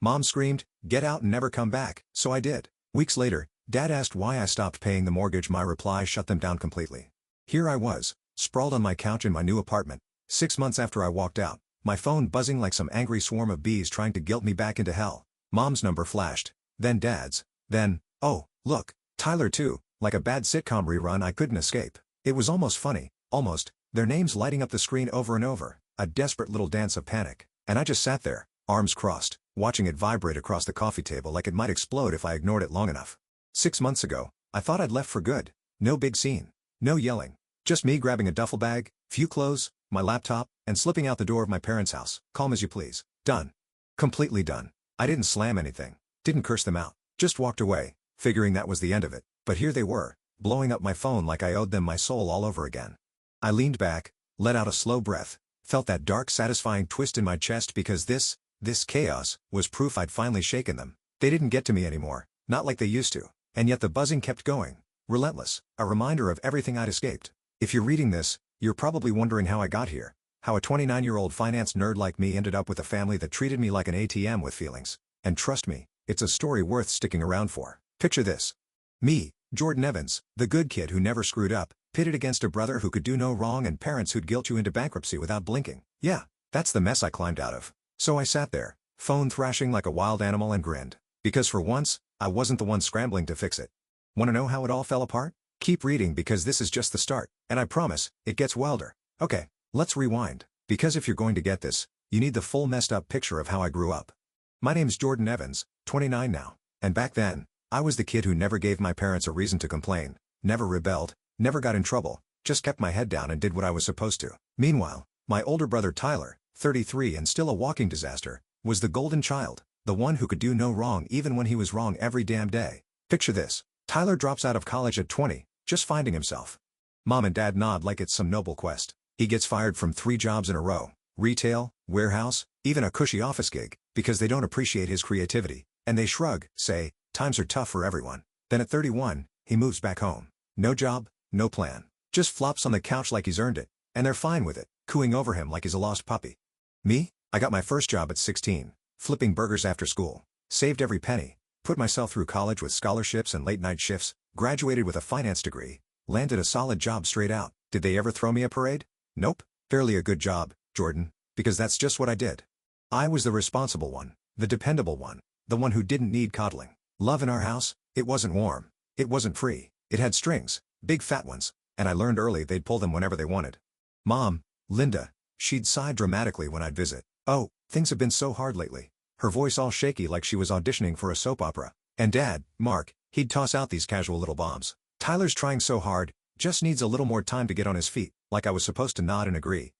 Mom screamed, "Get out and never come back," so I did. Weeks later, Dad asked why I stopped paying the mortgage. My reply shut them down completely. Here I was, sprawled on my couch in my new apartment, 6 months after I walked out, my phone buzzing like some angry swarm of bees trying to guilt me back into hell. Mom's number flashed, then Dad's, then, oh, look, Tyler too, like a bad sitcom rerun I couldn't escape. It was almost funny, almost, their names lighting up the screen over and over, a desperate little dance of panic, and I just sat there, arms crossed, watching it vibrate across the coffee table like it might explode if I ignored it long enough. 6 months ago, I thought I'd left for good. No big scene. No yelling. Just me grabbing a duffel bag, few clothes, my laptop, and slipping out the door of my parents' house. Calm as you please. Done. Completely done. I didn't slam anything. Didn't curse them out. Just walked away, figuring that was the end of it. But here they were, blowing up my phone like I owed them my soul all over again. I leaned back, let out a slow breath, felt that dark satisfying twist in my chest because this chaos, was proof I'd finally shaken them. They didn't get to me anymore, not like they used to. And yet the buzzing kept going. Relentless, a reminder of everything I'd escaped. If you're reading this, you're probably wondering how I got here. How a 29-year-old finance nerd like me ended up with a family that treated me like an ATM with feelings. And trust me, it's a story worth sticking around for. Picture this. Me, Jordan Evans, the good kid who never screwed up, pitted against a brother who could do no wrong and parents who'd guilt you into bankruptcy without blinking. Yeah, that's the mess I climbed out of. So I sat there, phone thrashing like a wild animal and grinned. Because for once, I wasn't the one scrambling to fix it. Want to know how it all fell apart? Keep reading because this is just the start, and I promise, it gets wilder. Okay, let's rewind, because if you're going to get this, you need the full messed up picture of how I grew up. My name's Jordan Evans, 29 now, and back then, I was the kid who never gave my parents a reason to complain, never rebelled, never got in trouble, just kept my head down and did what I was supposed to. Meanwhile, my older brother Tyler, 33 and still a walking disaster, was the golden child, the one who could do no wrong even when he was wrong every damn day. Picture this. Tyler drops out of college at 20, just finding himself. Mom and Dad nod like it's some noble quest. He gets fired from 3 jobs in a row, retail, warehouse, even a cushy office gig, because they don't appreciate his creativity, and they shrug, say, times are tough for everyone. Then at 31, he moves back home. No job, no plan. Just flops on the couch like he's earned it, and they're fine with it, cooing over him like he's a lost puppy. Me? I got my first job at 16, flipping burgers after school, saved every penny, put myself through college with scholarships and late-night shifts, graduated with a finance degree, landed a solid job straight out. Did they ever throw me a parade? Nope. Fairly a good job, Jordan, because that's just what I did. I was the responsible one, the dependable one, the one who didn't need coddling. Love in our house, it wasn't warm, it wasn't free, it had strings, big fat ones, and I learned early they'd pull them whenever they wanted. Mom, Linda, she'd sigh dramatically when I'd visit. Oh, things have been so hard lately. Her voice all shaky like she was auditioning for a soap opera. And Dad, Mark, he'd toss out these casual little bombs. Tyler's trying so hard, just needs a little more time to get on his feet, like I was supposed to nod and agree.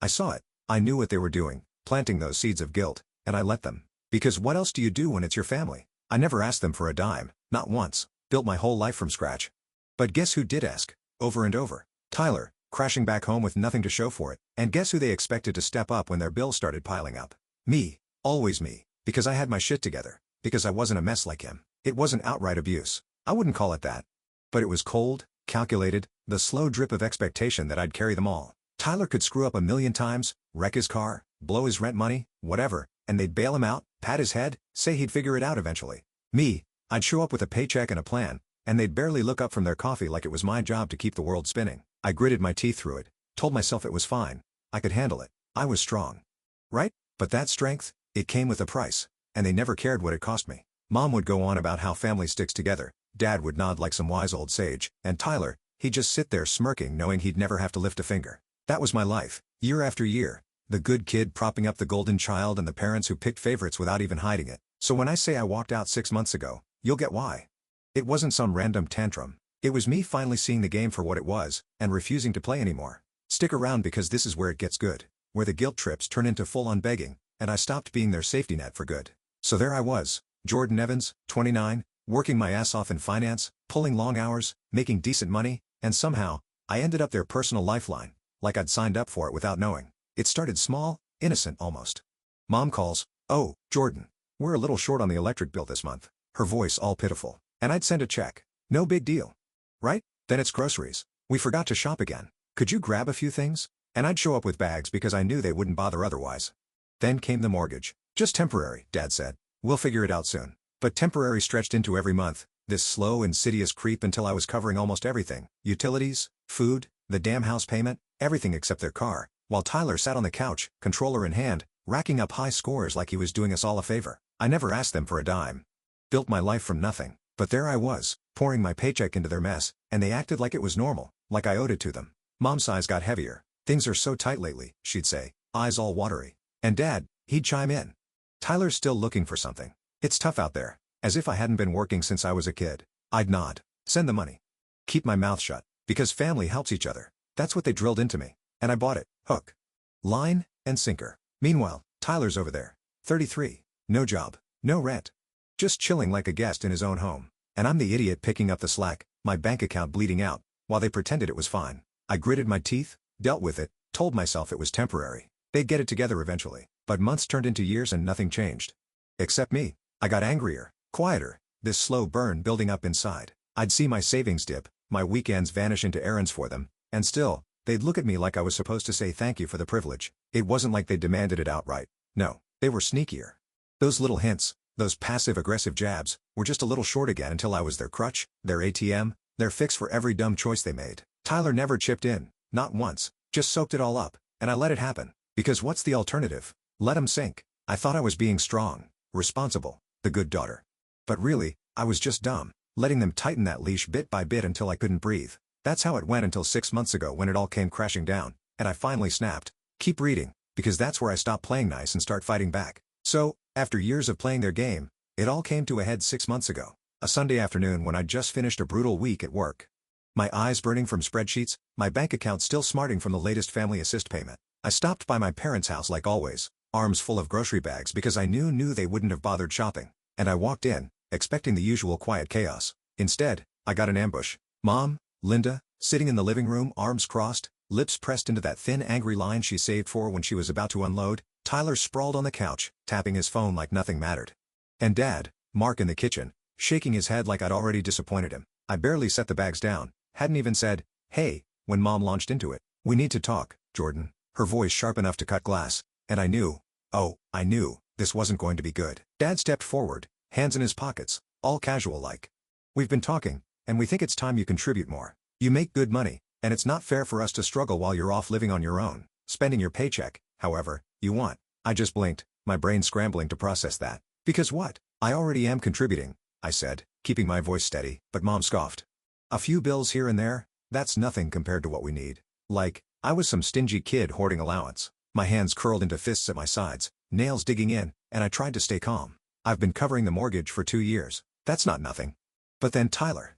I saw it. I knew what they were doing, planting those seeds of guilt, and I let them. Because what else do you do when it's your family? I never asked them for a dime, not once, built my whole life from scratch. But guess who did ask? Over and over. Tyler, crashing back home with nothing to show for it, and guess who they expected to step up when their bills started piling up? Me. Always me. Because I had my shit together. Because I wasn't a mess like him. It wasn't outright abuse. I wouldn't call it that. But it was cold, calculated, the slow drip of expectation that I'd carry them all. Tyler could screw up 1,000,000 times, wreck his car, blow his rent money, whatever, and they'd bail him out, pat his head, say he'd figure it out eventually. Me, I'd show up with a paycheck and a plan, and they'd barely look up from their coffee like it was my job to keep the world spinning. I gritted my teeth through it, told myself it was fine. I could handle it. I was strong. Right? But that strength, it came with a price, and they never cared what it cost me. Mom would go on about how family sticks together, Dad would nod like some wise old sage, and Tyler, he'd just sit there smirking knowing he'd never have to lift a finger. That was my life, year after year, the good kid propping up the golden child and the parents who picked favorites without even hiding it. So when I say I walked out 6 months ago, you'll get why. It wasn't some random tantrum. It was me finally seeing the game for what it was, and refusing to play anymore. Stick around because this is where it gets good, where the guilt trips turn into full-on begging, and I stopped being their safety net for good. So there I was, Jordan Evans, 29, working my ass off in finance, pulling long hours, making decent money, and somehow, I ended up their personal lifeline, like I'd signed up for it without knowing. It started small, innocent almost. Mom calls, "Oh, Jordan, we're a little short on the electric bill this month." Her voice all pitiful. And I'd send a check. No big deal. Right? Then it's groceries. "We forgot to shop again. Could you grab a few things?" And I'd show up with bags because I knew they wouldn't bother otherwise. Then came the mortgage. "Just temporary," Dad said. We'll figure it out soon. But temporary stretched into every month, this slow, insidious creep until I was covering almost everything. Utilities, food, the damn house payment, everything except their car, while Tyler sat on the couch, controller in hand, racking up high scores like he was doing us all a favor. I never asked them for a dime. Built my life from nothing. But there I was, pouring my paycheck into their mess, and they acted like it was normal, like I owed it to them. Mom's eyes got heavier. "Things are so tight lately," she'd say, eyes all watery. And Dad, he'd chime in. "Tyler's still looking for something. It's tough out there." As if I hadn't been working since I was a kid. I'd nod. "Send the money." Keep my mouth shut. Because family helps each other. That's what they drilled into me. And I bought it, hook, line, and sinker. Meanwhile, Tyler's over there. 33. No job. No rent. Just chilling like a guest in his own home. And I'm the idiot picking up the slack, my bank account bleeding out, while they pretended it was fine. I gritted my teeth, dealt with it, told myself it was temporary. They'd get it together eventually. But months turned into years and nothing changed. Except me. I got angrier, quieter, this slow burn building up inside. I'd see my savings dip, my weekends vanish into errands for them, and still, they'd look at me like I was supposed to say thank you for the privilege. It wasn't like they demanded it outright. No, they were sneakier. Those little hints, those passive-aggressive jabs, were just a little short again until I was their crutch, their ATM, their fix for every dumb choice they made. Tyler never chipped in, not once, just soaked it all up, and I let it happen. Because what's the alternative? Let 'em sink. I thought I was being strong, responsible, the good daughter. But really, I was just dumb, letting them tighten that leash bit by bit until I couldn't breathe. That's how it went until 6 months ago when it all came crashing down, and I finally snapped. Keep reading, because that's where I stop playing nice and start fighting back. So, after years of playing their game, it all came to a head 6 months ago. A Sunday afternoon when I'd just finished a brutal week at work. My eyes burning from spreadsheets, my bank account still smarting from the latest family assist payment. I stopped by my parents' house like always, arms full of grocery bags because I knew they wouldn't have bothered shopping. And I walked in, expecting the usual quiet chaos. Instead, I got an ambush. Mom, Linda, sitting in the living room, arms crossed, lips pressed into that thin angry line she saved for when she was about to unload. Tyler sprawled on the couch, tapping his phone like nothing mattered. And Dad, Mark in the kitchen, shaking his head like I'd already disappointed him. I barely set the bags down, hadn't even said, "Hey," when Mom launched into it. "We need to talk, Jordan," her voice sharp enough to cut glass, and I knew, I knew, this wasn't going to be good. Dad stepped forward, hands in his pockets, all casual-like. "We've been talking, and we think it's time you contribute more. You make good money, and it's not fair for us to struggle while you're off living on your own, spending your paycheck, however you want." I just blinked, my brain scrambling to process that. "Because what? I already am contributing," I said, keeping my voice steady, but Mom scoffed. "A few bills here and there, that's nothing compared to what we need." Like, I was some stingy kid hoarding allowance. My hands curled into fists at my sides, nails digging in, and I tried to stay calm. "I've been covering the mortgage for 2 years. That's not nothing." But then Tyler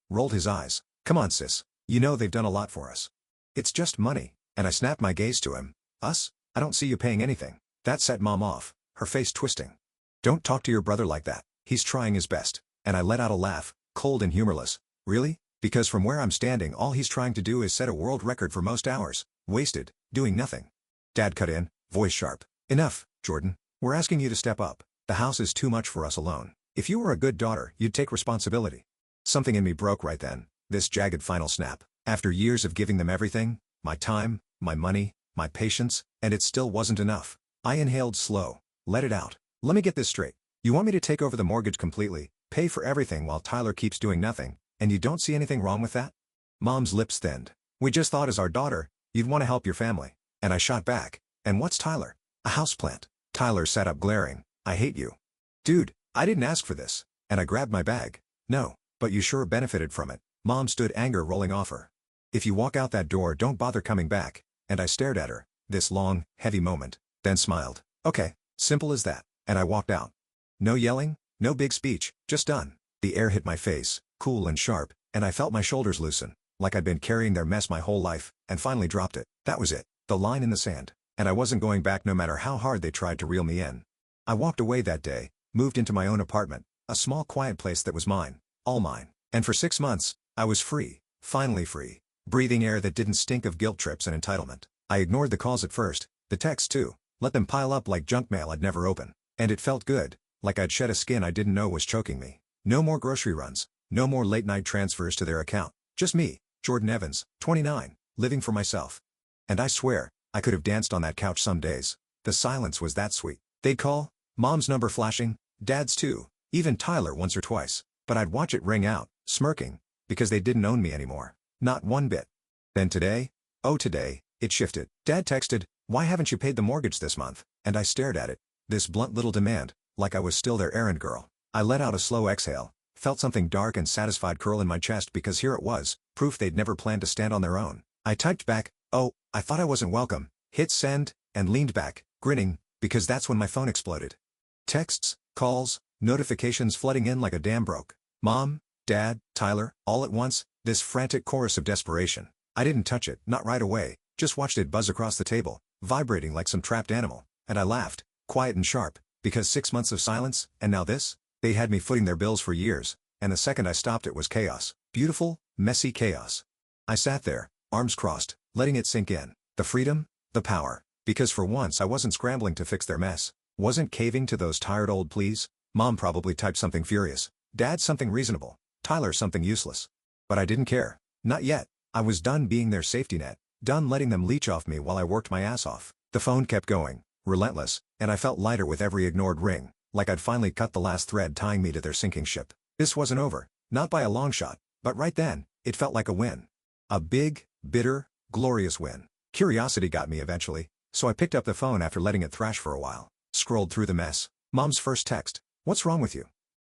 rolled his eyes. "Come on, sis. You know they've done a lot for us. It's just money." And I snapped my gaze to him. "Us? I don't see you paying anything." That set Mom off, her face twisting. "Don't talk to your brother like that. He's trying his best." And I let out a laugh, cold and humorless. "Really? Because from where I'm standing all he's trying to do is set a world record for most hours wasted, doing nothing." Dad cut in, voice sharp. "Enough, Jordan. We're asking you to step up. The house is too much for us alone. If you were a good daughter, you'd take responsibility." Something in me broke right then, this jagged final snap. After years of giving them everything, my time, my money, my patience, and it still wasn't enough. I inhaled slow, let it out. "Let me get this straight. You want me to take over the mortgage completely, pay for everything while Tyler keeps doing nothing, and you don't see anything wrong with that?" Mom's lips thinned. "We just thought as our daughter, you'd want to help your family." And I shot back. "And what's Tyler? A houseplant?" Tyler sat up glaring. "I hate you." "Dude, I didn't ask for this." And I grabbed my bag. "No, but you sure benefited from it." Mom stood, anger rolling off her. "If you walk out that door, don't bother coming back." And I stared at her, this long, heavy moment, then smiled. "Okay, simple as that." And I walked out. No yelling, no big speech, just done. The air hit my face, cool and sharp, and I felt my shoulders loosen, like I'd been carrying their mess my whole life, and finally dropped it. That was it, the line in the sand. And I wasn't going back no matter how hard they tried to reel me in. I walked away that day, moved into my own apartment, a small quiet place that was mine, all mine. And for 6 months, I was free, finally free, breathing air that didn't stink of guilt trips and entitlement. I ignored the calls at first, the texts too, let them pile up like junk mail I'd never open. And it felt good, like I'd shed a skin I didn't know was choking me. No more grocery runs, no more late-night transfers to their account. Just me, Jordan Evans, 29, living for myself. And I swear, I could have danced on that couch some days. The silence was that sweet. They'd call, Mom's number flashing, Dad's too, even Tyler once or twice, but I'd watch it ring out, smirking, because they didn't own me anymore. Not one bit. Then today, it shifted. Dad texted, "Why haven't you paid the mortgage this month?" And I stared at it. This blunt little demand, like I was still their errand girl. I let out a slow exhale, felt something dark and satisfied curl in my chest because here it was, proof they'd never planned to stand on their own. I typed back, "Oh, I thought I wasn't welcome," hit send, and leaned back, grinning, because that's when my phone exploded. Texts, calls, notifications flooding in like a dam broke. Mom, Dad, Tyler, all at once, this frantic chorus of desperation. I didn't touch it, not right away, just watched it buzz across the table, vibrating like some trapped animal, and I laughed, quiet and sharp, because 6 months of silence, and now this? They had me footing their bills for years, and the second I stopped it was chaos. Beautiful, messy chaos. I sat there, arms crossed, letting it sink in. The freedom, the power, because for once I wasn't scrambling to fix their mess, wasn't caving to those tired old pleas. Mom probably typed something furious, Dad something reasonable, Tyler something useless. But I didn't care. Not yet. I was done being their safety net, done letting them leech off me while I worked my ass off. The phone kept going, relentless, and I felt lighter with every ignored ring, like I'd finally cut the last thread tying me to their sinking ship. This wasn't over, not by a long shot, but right then, it felt like a win. A big, bitter, glorious win. Curiosity got me eventually, so I picked up the phone after letting it thrash for a while. Scrolled through the mess. Mom's first text, "What's wrong with you?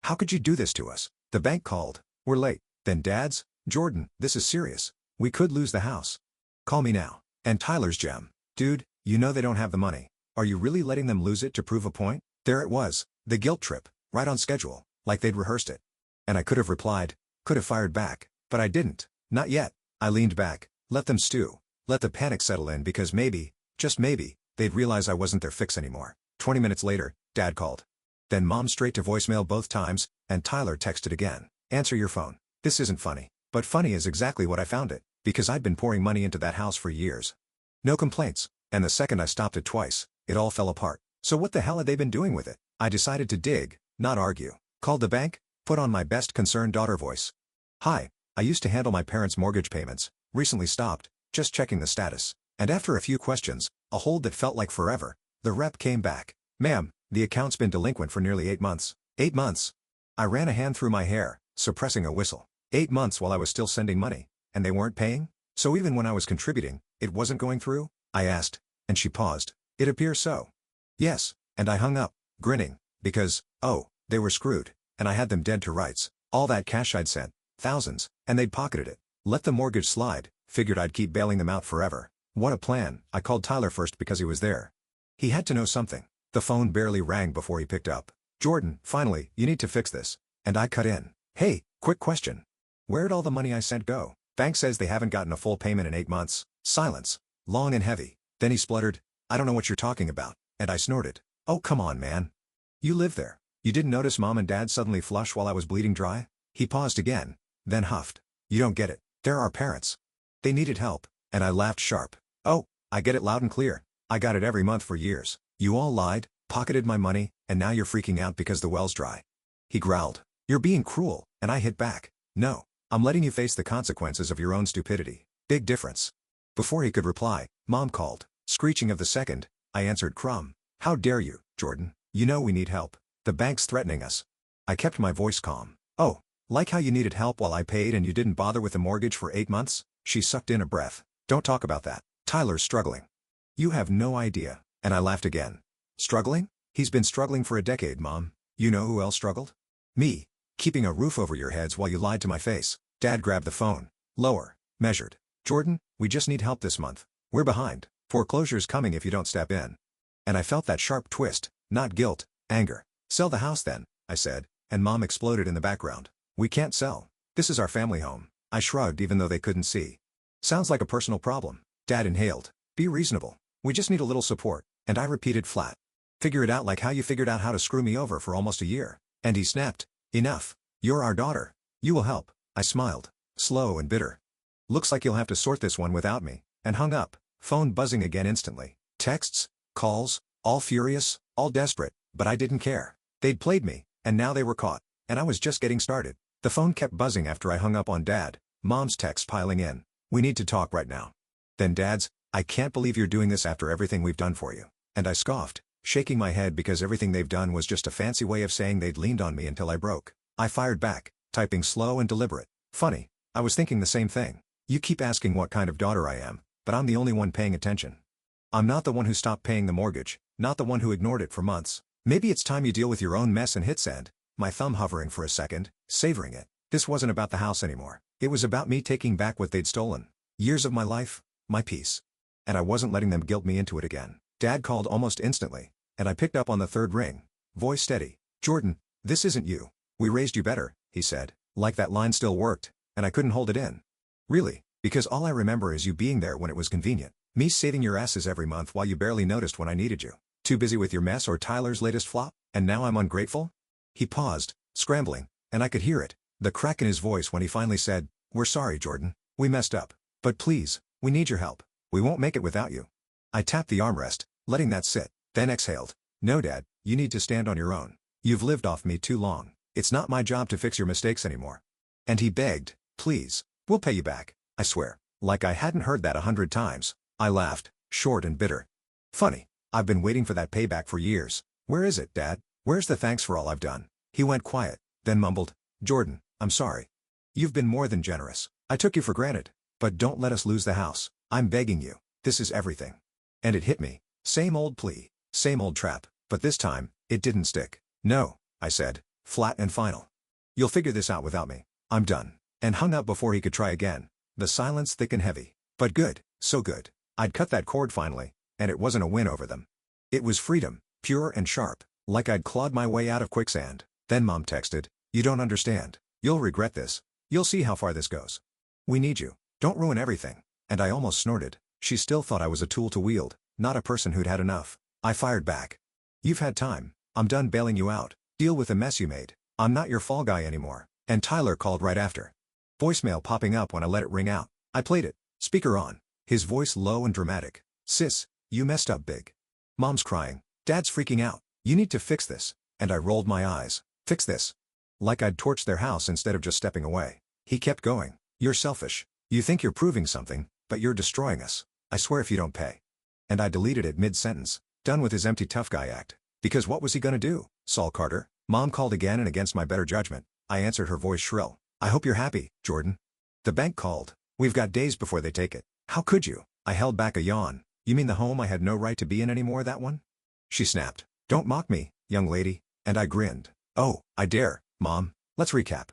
How could you do this to us?" The bank called. "We're late." Then Dad's, "Jordan, this is serious. We could lose the house. Call me now." And Tyler's gem, "Dude, you know they don't have the money. Are you really letting them lose it to prove a point?" There it was, the guilt trip, right on schedule, like they'd rehearsed it. And I could have replied, could have fired back, but I didn't, not yet. I leaned back, let them stew, let the panic settle in because maybe, just maybe, they'd realize I wasn't their fix anymore. 20 minutes later, Dad called. Then Mom straight to voicemail both times, and Tyler texted again, "Answer your phone. This isn't funny." But funny is exactly what I found it, because I'd been pouring money into that house for years. No complaints, and the second I stopped it twice, it all fell apart. So what the hell had they been doing with it? I decided to dig, not argue. Called the bank, put on my best concerned daughter voice. "Hi, I used to handle my parents' mortgage payments, recently stopped, just checking the status." And after a few questions, a hold that felt like forever, the rep came back. "Ma'am, the account's been delinquent for nearly 8 months. 8 months. I ran a hand through my hair, suppressing a whistle. 8 months while I was still sending money, and they weren't paying? So even when I was contributing, it wasn't going through?" I asked, and she paused. "It appears so." "Yes," and I hung up, grinning, because, oh, they were screwed, and I had them dead to rights. All that cash I'd sent, thousands, and they'd pocketed it. Let the mortgage slide, figured I'd keep bailing them out forever. What a plan. I called Tyler first because he was there. He had to know something. The phone barely rang before he picked up. "Jordan, finally, you need to fix this." And I cut in. "Hey, quick question. Where'd all the money I sent go?" "Bank says they haven't gotten a full payment in 8 months. Silence. Long and heavy. Then he spluttered, "I don't know what you're talking about." And I snorted. "Oh come on man. You live there. You didn't notice Mom and Dad suddenly flush while I was bleeding dry?" He paused again, then huffed. "You don't get it. They're our parents. They needed help." And I laughed sharp. "Oh, I get it loud and clear. I got it every month for years. You all lied, pocketed my money, and now you're freaking out because the well's dry." He growled. "You're being cruel," and I hit back. "No, I'm letting you face the consequences of your own stupidity. Big difference." Before he could reply, Mom called. Screeching of the second, I answered crumb. "How dare you, Jordan? You know we need help. The bank's threatening us." I kept my voice calm. "Oh, like how you needed help while I paid and you didn't bother with the mortgage for 8 months? She sucked in a breath. "Don't talk about that. Tyler's struggling." "You have no idea." And I laughed again. "Struggling? He's been struggling for a decade, Mom. You know who else struggled? Me. Keeping a roof over your heads while you lied to my face." Dad grabbed the phone. Lower. Measured. "Jordan, we just need help this month. We're behind. Foreclosure's coming if you don't step in." And I felt that sharp twist, not guilt, anger. "Sell the house then," I said, and Mom exploded in the background. "We can't sell. This is our family home." I shrugged even though they couldn't see. "Sounds like a personal problem." Dad inhaled. "Be reasonable. We just need a little support." And I repeated flat. "Figure it out like how you figured out how to screw me over for almost a year." And he snapped. "Enough. You're our daughter. You will help." I smiled. Slow and bitter. "Looks like you'll have to sort this one without me," and hung up, phone buzzing again instantly. Texts, calls, all furious, all desperate, but I didn't care. They'd played me, and now they were caught, and I was just getting started. The phone kept buzzing after I hung up on Dad, Mom's text piling in. "We need to talk right now." Then Dad's, "I can't believe you're doing this after everything we've done for you." And I scoffed. shaking my head because everything they've done was just a fancy way of saying they'd leaned on me until I broke. I fired back, typing slow and deliberate. Funny, I was thinking the same thing. You keep asking what kind of daughter I am, but I'm the only one paying attention. I'm not the one who stopped paying the mortgage, not the one who ignored it for months. Maybe it's time you deal with your own mess and hit send. My thumb hovering for a second, savoring it. This wasn't about the house anymore. It was about me taking back what they'd stolen. Years of my life, my peace. And I wasn't letting them guilt me into it again. Dad called almost instantly, and I picked up on the third ring. Voice steady. Jordan, this isn't you. We raised you better, he said. Like that line still worked, and I couldn't hold it in. Really, because all I remember is you being there when it was convenient. Me saving your asses every month while you barely noticed when I needed you. Too busy with your mess or Tyler's latest flop, and now I'm ungrateful? He paused, scrambling, and I could hear it, the crack in his voice when he finally said, "We're sorry, Jordan. We messed up. But please, we need your help. We won't make it without you." I tapped the armrest, letting that sit, then exhaled. "No, Dad, you need to stand on your own. You've lived off me too long. It's not my job to fix your mistakes anymore." And he begged, "Please, we'll pay you back, I swear." Like I hadn't heard that 100 times. I laughed, short and bitter. "Funny, I've been waiting for that payback for years. Where is it, Dad? Where's the thanks for all I've done?" He went quiet, then mumbled, "Jordan, I'm sorry. You've been more than generous. I took you for granted. But don't let us lose the house. I'm begging you. This is everything." And it hit me. Same old plea, same old trap, but this time, it didn't stick. "No," I said, flat and final. "You'll figure this out without me. I'm done." And hung up before he could try again. The silence thick and heavy. But good, so good. I'd cut that cord finally, and it wasn't a win over them. It was freedom, pure and sharp, like I'd clawed my way out of quicksand. Then Mom texted, "You don't understand. You'll regret this. You'll see how far this goes. We need you. Don't ruin everything." And I almost snorted. She still thought I was a tool to wield, not a person who'd had enough. I fired back. "You've had time. I'm done bailing you out. Deal with the mess you made. I'm not your fall guy anymore." And Tyler called right after. Voicemail popping up when I let it ring out. I played it, speaker on. His voice low and dramatic. "Sis, you messed up big. Mom's crying. Dad's freaking out. You need to fix this." And I rolled my eyes. "Fix this?" Like I'd torched their house instead of just stepping away. He kept going. "You're selfish. You think you're proving something, but you're destroying us. I swear if you don't pay." And I deleted it mid-sentence. Done with his empty tough guy act. Because what was he gonna do? Saul Carter? Mom called again, and against my better judgment, I answered her voice shrill. "I hope you're happy, Jordan." The bank called. "We've got days before they take it." "How could you?" I held back a yawn. "You mean the home I had no right to be in anymore, that one?" She snapped. "Don't mock me, young lady." And I grinned. "Oh, I dare, Mom. Let's recap.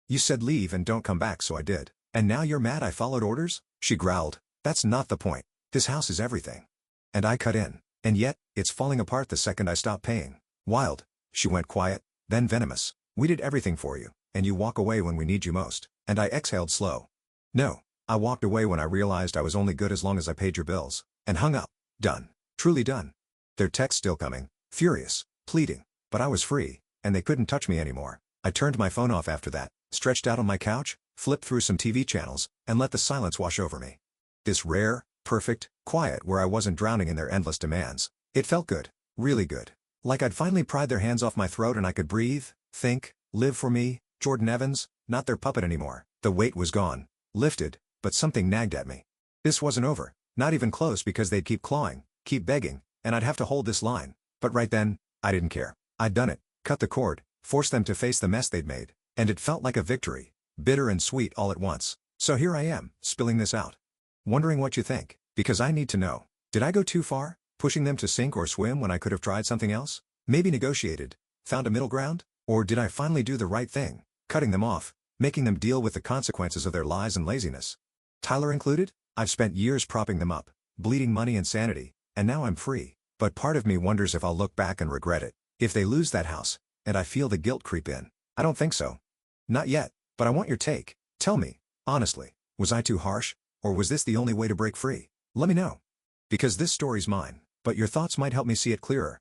You said leave and don't come back, so I did. And now you're mad I followed orders?" She growled. "That's not the point. This house is everything." And I cut in. "And yet, it's falling apart the second I stop paying." "Wild." She went quiet, then venomous. "We did everything for you, and you walk away when we need you most." And I exhaled slow. "No. I walked away when I realized I was only good as long as I paid your bills." And hung up. Done. Truly done. Their text still coming. Furious. Pleading. But I was free, and they couldn't touch me anymore. I turned my phone off after that, stretched out on my couch, flipped through some TV channels, and let the silence wash over me. This rare, perfect, quiet where I wasn't drowning in their endless demands. It felt good. Really good. Like I'd finally pried their hands off my throat and I could breathe, think, live for me, Jordan Evans, not their puppet anymore. The weight was gone. Lifted, but something nagged at me. This wasn't over. Not even close, because they'd keep clawing, keep begging, and I'd have to hold this line. But right then, I didn't care. I'd done it. Cut the cord, forced them to face the mess they'd made. And it felt like a victory. Bitter and sweet all at once. So here I am, spilling this out. Wondering what you think, because I need to know. Did I go too far, pushing them to sink or swim when I could have tried something else? Maybe negotiated, found a middle ground? Or did I finally do the right thing, cutting them off, making them deal with the consequences of their lies and laziness? Tyler included? I've spent years propping them up, bleeding money and sanity, and now I'm free. But part of me wonders if I'll look back and regret it. If they lose that house, and I feel the guilt creep in. I don't think so. Not yet, but I want your take. Tell me, honestly, was I too harsh, or was this the only way to break free? Let me know. Because this story's mine, but your thoughts might help me see it clearer.